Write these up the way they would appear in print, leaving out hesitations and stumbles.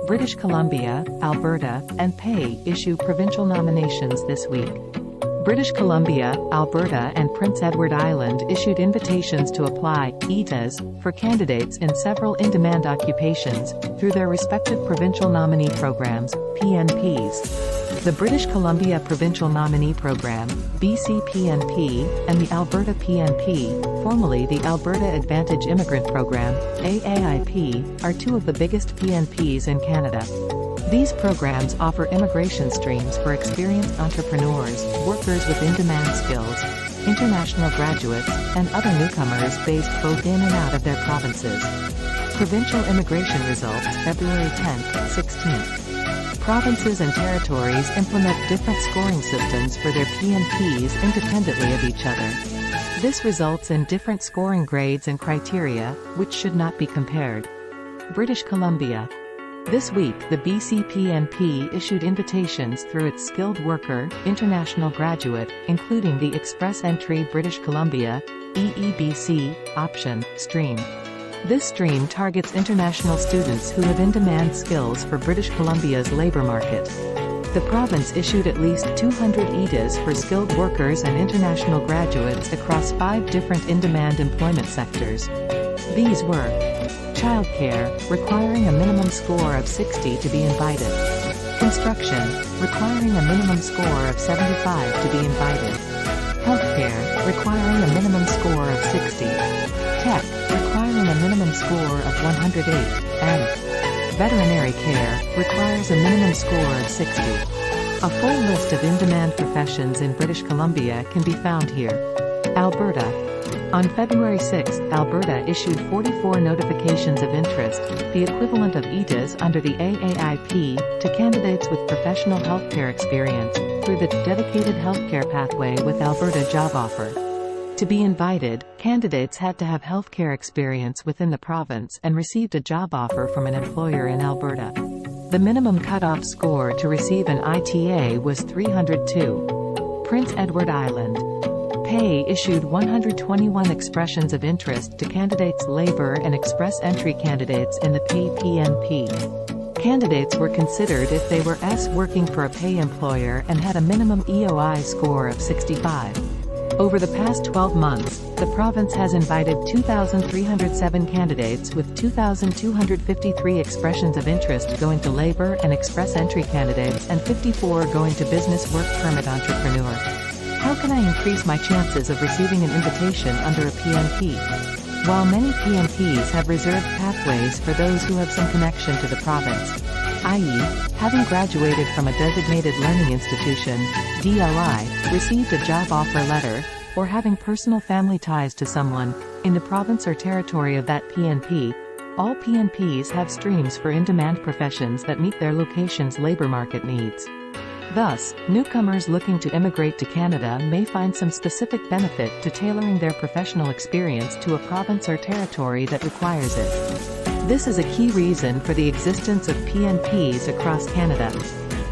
British Columbia, Alberta, and PEI issue provincial nominations this week. British Columbia, Alberta and Prince Edward Island issued invitations to apply (ETAs) for candidates in several in-demand occupations, through their respective provincial nominee programs, PNPs. The British Columbia Provincial Nominee Program, BCPNP, and the Alberta PNP, formerly the Alberta Advantage Immigrant Program, AAIP, are two of the biggest PNPs in Canada. These programs offer immigration streams for experienced entrepreneurs, workers with in-demand skills, international graduates, and other newcomers based both in and out of their provinces. Provincial immigration results, February 10th, 16th. Provinces and territories implement different scoring systems for their PNPs independently of each other. This results in different scoring grades and criteria, which should not be compared. British Columbia. This week the BCPNP issued invitations through its Skilled Worker, International Graduate, including the Express Entry British Columbia, EEBC, option, stream. This stream targets international students who have in-demand skills for British Columbia's labour market. The province issued at least 200 ETAs for skilled workers and international graduates across 5 different in-demand employment sectors. These were: childcare, requiring a minimum score of 60 to be invited; construction, requiring a minimum score of 75 to be invited; healthcare, requiring a minimum score of 60; tech, requiring a minimum score of 108, and veterinary care, requires a minimum score of 60. A full list of in-demand professions in British Columbia can be found here. Alberta. On February 6, Alberta issued 44 notifications of interest, the equivalent of ETAs under the AAIP, to candidates with professional healthcare experience, through the dedicated healthcare pathway with Alberta Job Offer. To be invited, candidates had to have healthcare experience within the province and received a job offer from an employer in Alberta. The minimum cutoff score to receive an ITA was 302. Prince Edward Island. PEI issued 121 expressions of interest to candidates Labour and Express Entry candidates in the PEI-PNP. Candidates were considered if they were working for a PEI employer and had a minimum EOI score of 65. Over the past 12 months, the province has invited 2,307 candidates with 2,253 expressions of interest going to Labour and Express Entry candidates and 54 going to Business Work Permit Entrepreneur. How can I increase my chances of receiving an invitation under a PNP? While many PNPs have reserved pathways for those who have some connection to the province, i.e., having graduated from a designated learning institution, DLI, received a job offer letter, or having personal family ties to someone, in the province or territory of that PNP, all PNPs have streams for in-demand professions that meet their location's labour market needs. Thus, newcomers looking to immigrate to Canada may find some specific benefit to tailoring their professional experience to a province or territory that requires it. This is a key reason for the existence of PNPs across Canada.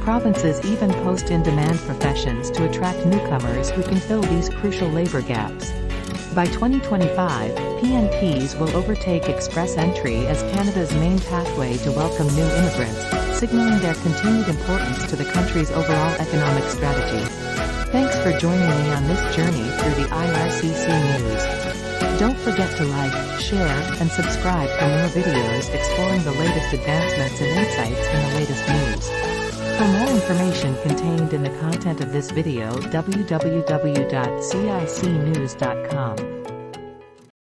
Provinces even post in-demand professions to attract newcomers who can fill these crucial labour gaps. By 2025, PNPs will overtake Express Entry as Canada's main pathway to welcome new immigrants, signaling their continued importance to the country's overall economic strategy. Thanks for joining me on this journey through the IRCC news. Don't forget to like, share, and subscribe for more videos exploring the latest advancements and insights in the latest news. For more information contained in the content of this video, www.cicnews.com.